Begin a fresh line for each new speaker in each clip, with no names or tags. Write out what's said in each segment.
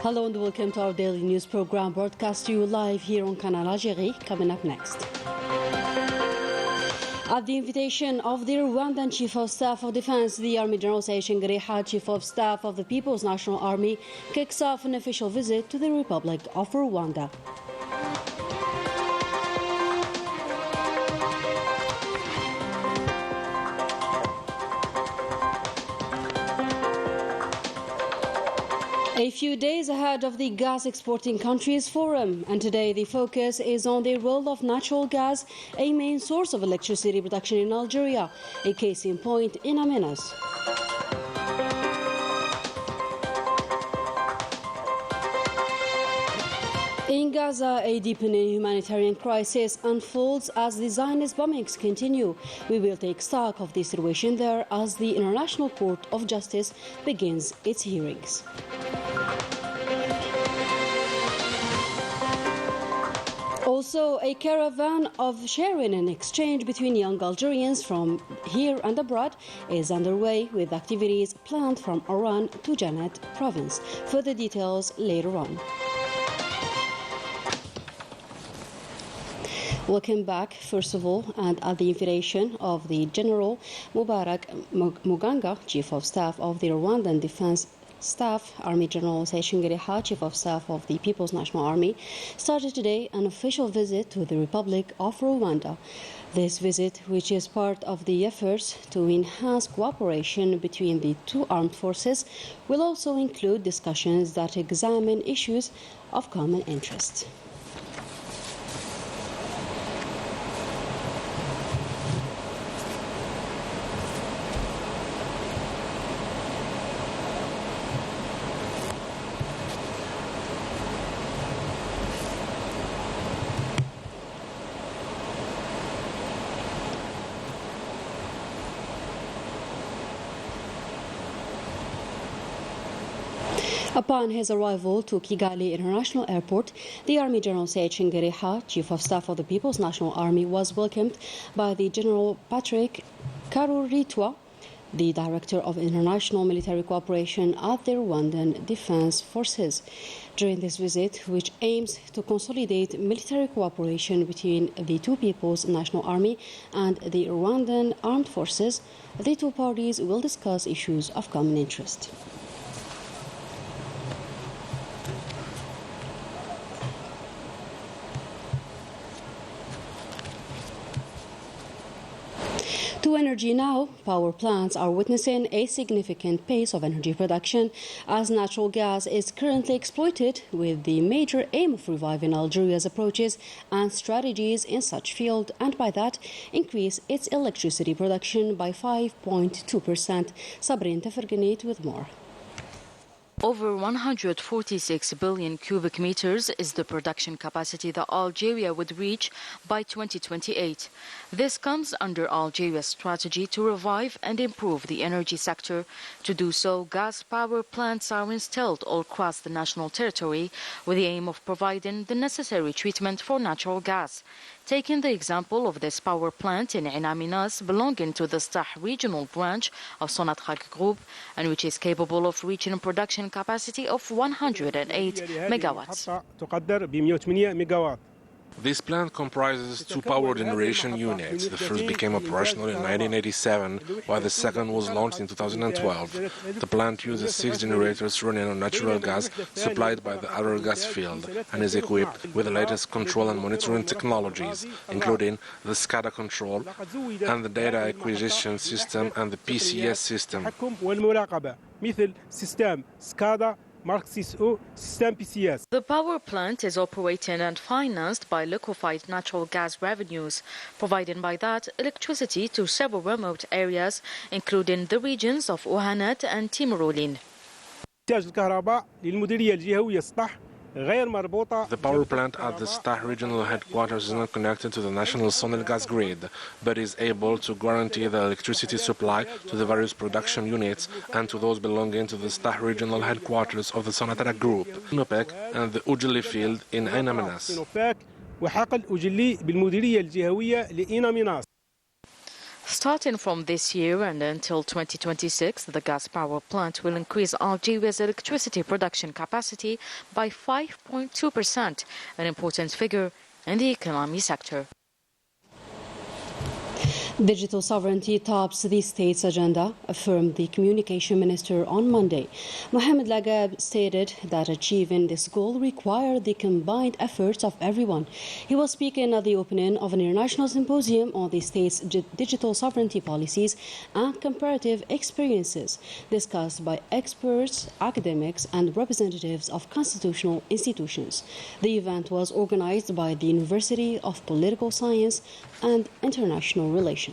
Hello and welcome to our daily news program broadcast to you live here on Canal Algérie. Coming up next. At the invitation of the Rwandan Chief of Staff of Defense, the Army General Saïd Ngariha, Chief of Staff of the People's National Army, kicks off an official visit to the Republic of Rwanda. A few days ahead of the Gas Exporting Countries Forum, and today the focus is on the role of natural gas, a main source of electricity production in Algeria, a case in point in Amenas. In Gaza, a deepening humanitarian crisis unfolds as the Zionist bombings continue. We will take stock of the situation there as the International Court of Justice begins its hearings. Also, a caravan of sharing and exchange between young Algerians from here and abroad is underway, with activities planned from Oran to Janet province. Further details later on. Welcome back, first of all, and at the invitation of the General Mubarak Muganga, Chief of Staff of the Rwandan Defense Staff, Army General Saïd Ngariha, Chief of Staff of the People's National Army, started today an official visit to the Republic of Rwanda. This visit, which is part of the efforts to enhance cooperation between the two armed forces, will also include discussions that examine issues of common interest. Upon his arrival to Kigali International Airport, the Army General Saïd Ngariha, Chief of Staff of the People's National Army, was welcomed by the General Patrick Karuritwa, the Director of International Military Cooperation at the Rwandan Defense Forces. During this visit, which aims to consolidate military cooperation between the two People's National Army and the Rwandan Armed Forces, the two parties will discuss issues of common interest. To energy now, power plants are witnessing a significant pace of energy production as natural gas is currently exploited, with the major aim of reviving Algeria's approaches and strategies in such field, and by that increase its electricity production by 5.2%. Sabrin Teferganit with more.
Over 146 billion cubic meters is the production capacity that Algeria would reach by 2028. This comes under Algeria's strategy to revive and improve the energy sector. To do so, gas power plants are installed all across the national territory with the aim of providing the necessary treatment for natural gas. Taking the example of this power plant in Amenas, belonging to the Stah regional branch of Sonatrach Group, and which is capable of reaching a production capacity of 108 megawatts.
This plant comprises two power generation units. The first became operational in 1987, while the second was launched in 2012. The plant uses 6 generators running on natural gas supplied by the Arar gas field and is equipped with the latest control and monitoring technologies, including the SCADA control and the data acquisition system and the PCS system.
The power plant is operated and financed by liquefied natural gas revenues, providing by that electricity to several remote areas, including the regions of Ohanat and Timurulin.
The power plant at the Stah regional headquarters is not connected to the national Sonel gas grid, but is able to guarantee the electricity supply to the various production units and to those belonging to the Stah regional headquarters of the Sonatrach Group, Nopec, and the Ujli field in Amenas.
Starting from this year and until 2026, the gas power plant will increase Algeria's electricity production capacity by 5.2%, an important figure in the economy sector.
Digital sovereignty tops the state's agenda, affirmed the communication minister on Monday. Mohamed Lagab stated that achieving this goal required the combined efforts of everyone. He was speaking at the opening of an international symposium on the state's digital sovereignty policies and comparative experiences, discussed by experts, academics, and representatives of constitutional institutions. The event was organized by the University of Political Science and International Relations.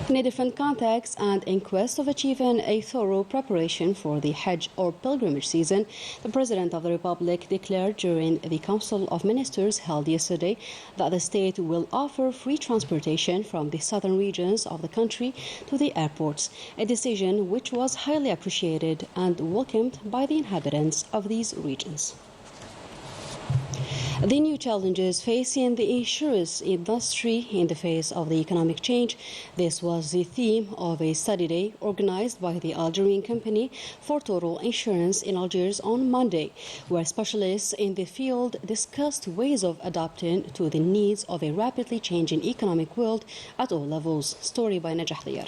In a different context and in quest of achieving a thorough preparation for the Hajj or pilgrimage season, the President of the Republic declared during the Council of Ministers held yesterday that the state will offer free transportation from the southern regions of the country to the airports, a decision which was highly appreciated and welcomed by the inhabitants of these regions. The new challenges facing the insurance industry in the face of the economic change. This was the theme of a study day organized by the Algerian company for total insurance in Algiers on Monday, where specialists in the field discussed ways of adapting to the needs of a rapidly changing economic world at all levels. Story by Najah Diyar.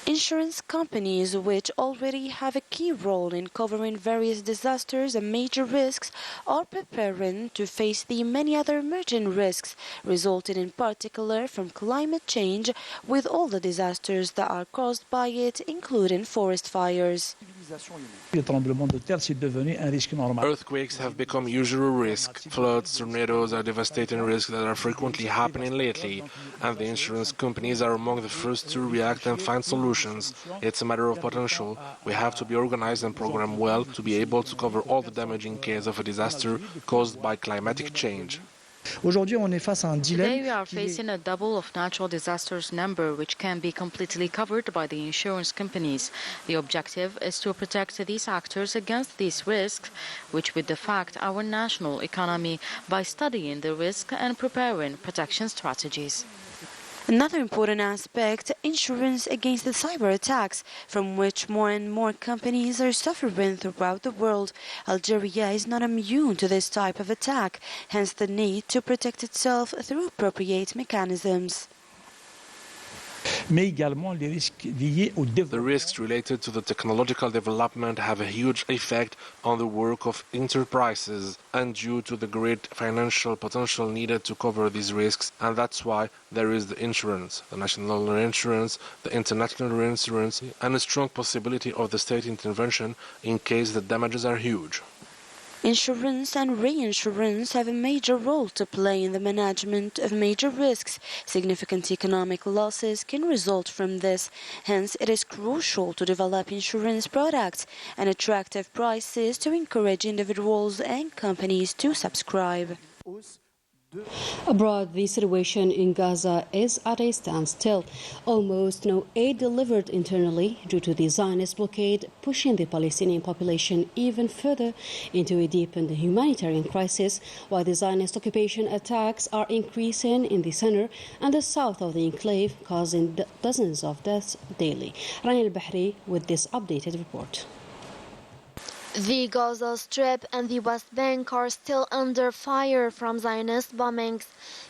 Insurance companies, which already have a key role in covering various disasters and major risks, are preparing to face the many other emerging risks resulting in particular from climate change, with all the disasters that are caused by it, including forest fires.
Earthquakes have become usual risk. Floods, tornadoes are devastating risks that are frequently happening lately, and the insurance companies are among the first to react and find solutions. It's a matter of potential. We have to be organized and programmed well to be able to cover all the damage in case of a disaster caused by climatic change.
Today we are facing a double of natural disasters number, which can be completely covered by the insurance companies. The objective is to protect these actors against these risks, which would affect our national economy, by studying the risk and preparing protection strategies.
Another important aspect, insurance against the cyber attacks, from which more and more companies are suffering throughout the world. Algeria is not immune to this type of attack, hence the need to protect itself through appropriate mechanisms.
The risks related to the technological development have a huge effect on the work of enterprises, and due to the great financial potential needed to cover these risks, and that's why there is the insurance, the national insurance, the international insurance, and a strong possibility of the state intervention in case the damages are huge.
Insurance and reinsurance have a major role to play in the management of major risks. Significant economic losses can result from this. Hence, it is crucial to develop insurance products and attractive prices to encourage individuals and companies to subscribe.
Abroad, the situation in Gaza is at a standstill. Almost no aid delivered internally due to the Zionist blockade, pushing the Palestinian population even further into a deepened humanitarian crisis, while the Zionist occupation attacks are increasing in the center and the south of the enclave, causing dozens of deaths daily. Rani al-Bahri with this updated report.
The Gaza Strip and the West Bank are still under fire from Zionist bombings.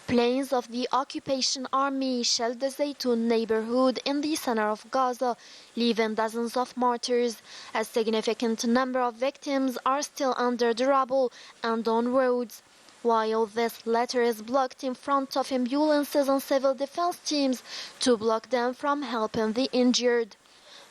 Planes of the occupation army shelled the Zaytun neighborhood in the center of Gaza, leaving dozens of martyrs. A significant number of victims are still under the rubble and on roads. While this latter is blocked in front of ambulances and civil defense teams to block them from helping the injured.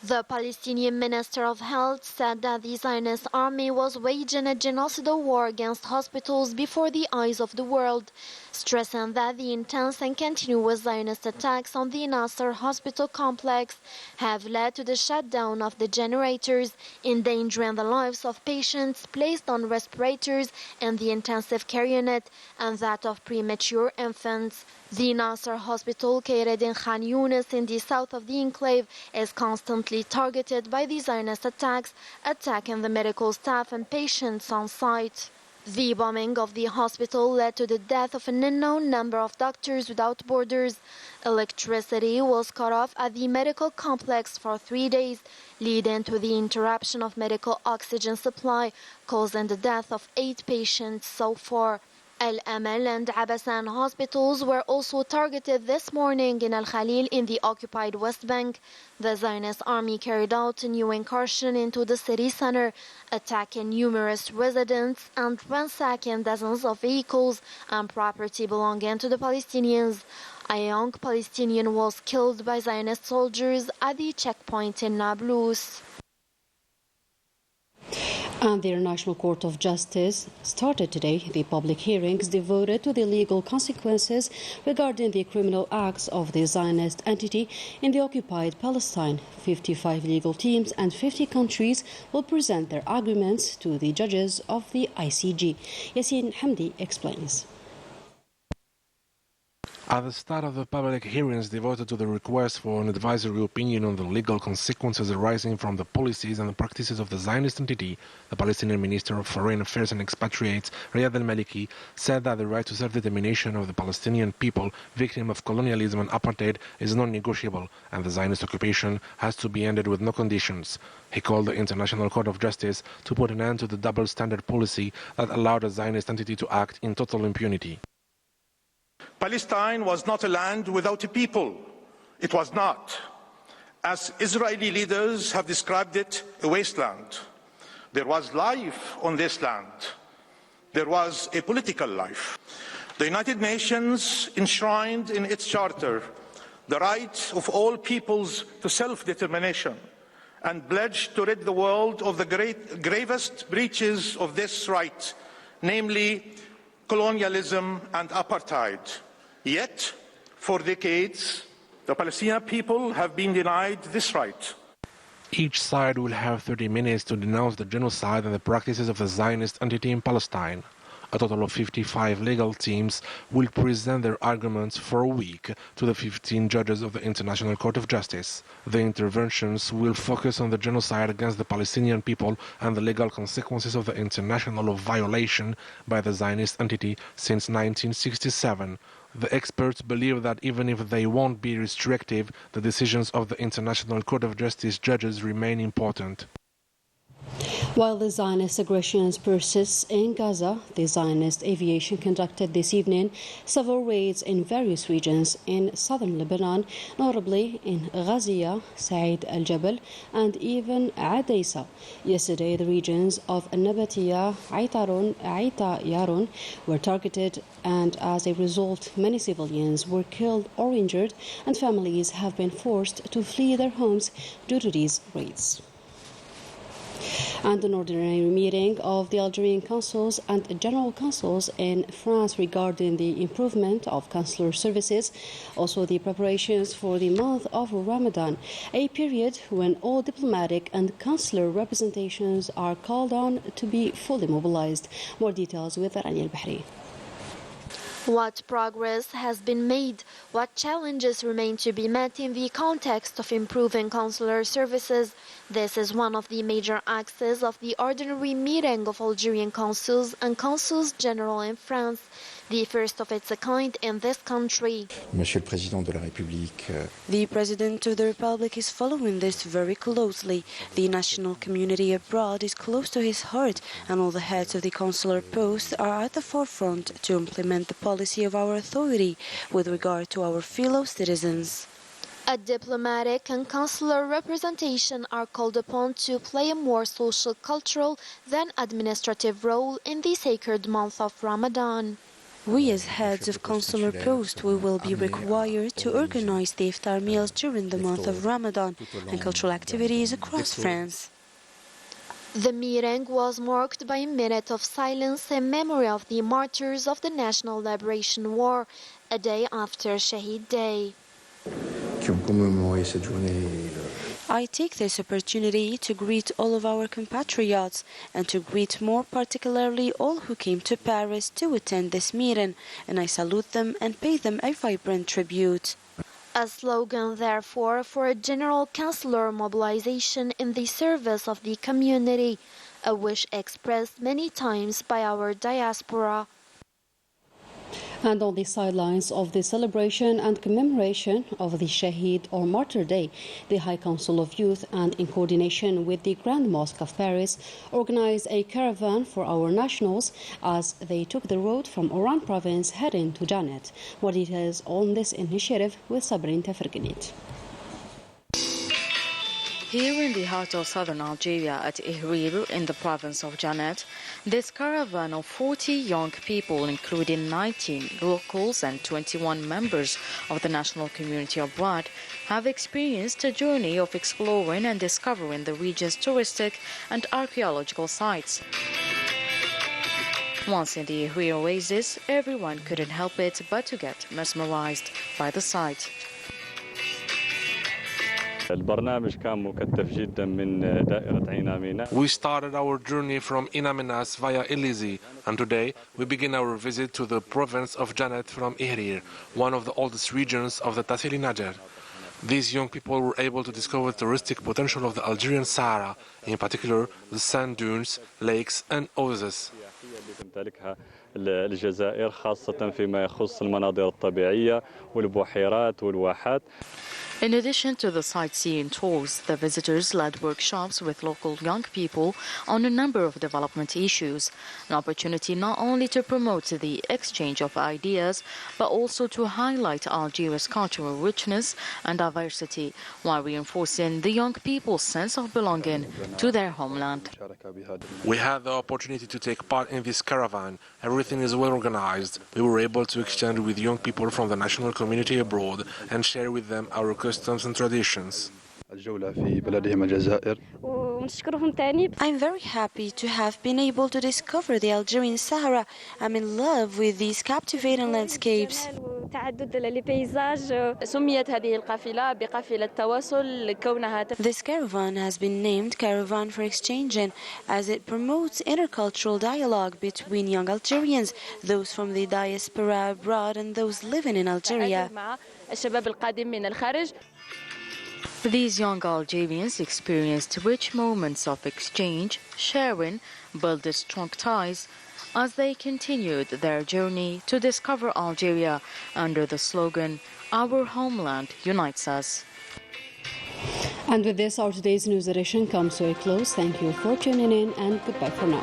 The Palestinian Minister of Health said that the Zionist army was waging a genocidal war against hospitals before the eyes of the world, stressing that the intense and continuous Zionist attacks on the Nasser hospital complex have led to the shutdown of the generators, endangering the lives of patients placed on respirators in the intensive care unit and that of premature infants. The Nasser hospital, located in Khan Yunis in the south of the enclave, is constantly targeted by the Zionist attacks, attacking the medical staff and patients on site. The bombing of the hospital led to the death of an unknown number of Doctors Without Borders. Electricity was cut off at the medical complex for 3 days, leading to the interruption of medical oxygen supply, causing the death of 8 patients so far. Al Amal and Abasan hospitals were also targeted this morning in Al Khalil in the occupied West Bank. The Zionist army carried out a new incursion into the city center, attacking numerous residents and ransacking dozens of vehicles and property belonging to the Palestinians. A young Palestinian was killed by Zionist soldiers at the checkpoint in Nablus.
And the International Court of Justice started today the public hearings devoted to the legal consequences regarding the criminal acts of the Zionist entity in the occupied Palestine. 55 legal teams and 50 countries will present their arguments to the judges of the ICJ. Yassine Hamdi explains.
At the start of the public hearings devoted to the request for an advisory opinion on the legal consequences arising from the policies and the practices of the Zionist entity, the Palestinian Minister of Foreign Affairs and Expatriates, Riyad al-Maliki, said that the right to self-determination of the Palestinian people, victim of colonialism and apartheid, is non-negotiable, and the Zionist occupation has to be ended with no conditions. He called the International Court of Justice to put an end to the double-standard policy that allowed the Zionist entity to act in total impunity.
Palestine was not a land without a people. It was not. As Israeli leaders have described it, a wasteland. There was life on this land. There was a political life. The United Nations enshrined in its charter the right of all peoples to self-determination and pledged to rid the world of the gravest breaches of this right, namely colonialism and apartheid. Yet, for decades, the Palestinian people have been denied this right.
Each side will have 30 minutes to denounce the genocide and the practices of the Zionist entity in Palestine. A total of 55 legal teams will present their arguments for a week to the 15 judges of the International Court of Justice. The interventions will focus on the genocide against the Palestinian people and the legal consequences of the international violation by the Zionist entity since 1967. The experts believe that even if they won't be restrictive, the decisions of the International Court of Justice judges remain important.
While the Zionist aggressions persist in Gaza, the Zionist aviation conducted this evening several raids in various regions in southern Lebanon, notably in Ghazia, Said al-Jabal, and even Adaysa. Yesterday, the regions of Nabatia, Aita Yarun were targeted, and as a result, many civilians were killed or injured, and families have been forced to flee their homes due to these raids. And an ordinary meeting of the Algerian consuls and general consuls in France regarding the improvement of consular services, also the preparations for the month of Ramadan, a period when all diplomatic and consular representations are called on to be fully mobilized. More details with Rania al-Bahri.
What progress has been made? What challenges remain to be met in the context of improving consular services? This is one of the major axes of the ordinary meeting of Algerian consuls and consuls general in France, the first of its kind in this country.
Monsieur le Président de la République.
The President of the Republic is following this very closely. The national community abroad is close to his heart, and all the heads of the consular posts are at the forefront to implement the policy of our authority with regard to our fellow citizens.
A diplomatic and consular representation are called upon to play a more social, cultural than administrative role in the sacred month of Ramadan.
We as heads of consular posts will be required to organize the iftar meals during the month of Ramadan and cultural activities across France.
The meeting was marked by a minute of silence in memory of the martyrs of the National Liberation War, a day after Shahid Day.
I take this opportunity to greet all of our compatriots and to greet more particularly all who came to Paris to attend this meeting, and I salute them and pay them a vibrant tribute.
A slogan, therefore, for a general consular mobilization in the service of the community. a wish expressed many times by our diaspora.
And on the sidelines of the celebration and commemoration of the Shaheed or Martyr Day, the High Council of Youth, and in coordination with the Grand Mosque of Paris, organized a caravan for our nationals as they took the road from Oran province heading to Janet. More details on this initiative with Sabrin Tefrginit.
Here in the heart of southern Algeria at Ihrir in the province of Janet, this caravan of 40 young people, including 19 locals and 21 members of the national community abroad, have experienced a journey of exploring and discovering the region's touristic and archaeological sites. Once in the Ihrir oasis, everyone couldn't help it but to get mesmerized by the sight.
We started our journey from Inaminas via Elizi, and today we begin our visit to the province of Janet from Ihrir, one of the oldest regions of the Tassili Najer. These young people were able to discover the touristic potential of the Algerian Sahara, in particular the sand dunes, lakes and oases.
الجزائر خاصة فيما يخص المناظر الطبيعية والبحيرات والواحات.
In addition to the sightseeing tours, the visitors led workshops with local young people on a number of development issues, an opportunity not only to promote the exchange of ideas, but also to highlight Algeria's cultural richness and diversity, while reinforcing the young people's sense of belonging to their homeland.
We had the opportunity to take part in this caravan. Everything is well organized. We were able to exchange with young people from the national community abroad and share with them our customs and traditions.
I'm very happy to have been able to discover the Algerian Sahara. I'm in love with these captivating landscapes. This caravan has been named Caravan for Exchanging, as it promotes intercultural dialogue between young Algerians, those from the diaspora abroad and those living in Algeria.
These young Algerians experienced rich moments of exchange, sharing, built strong ties as they continued their journey to discover Algeria under the slogan, "Our homeland unites us."
And with this, our today's news edition comes to a close. Thank you for tuning in, and goodbye for now.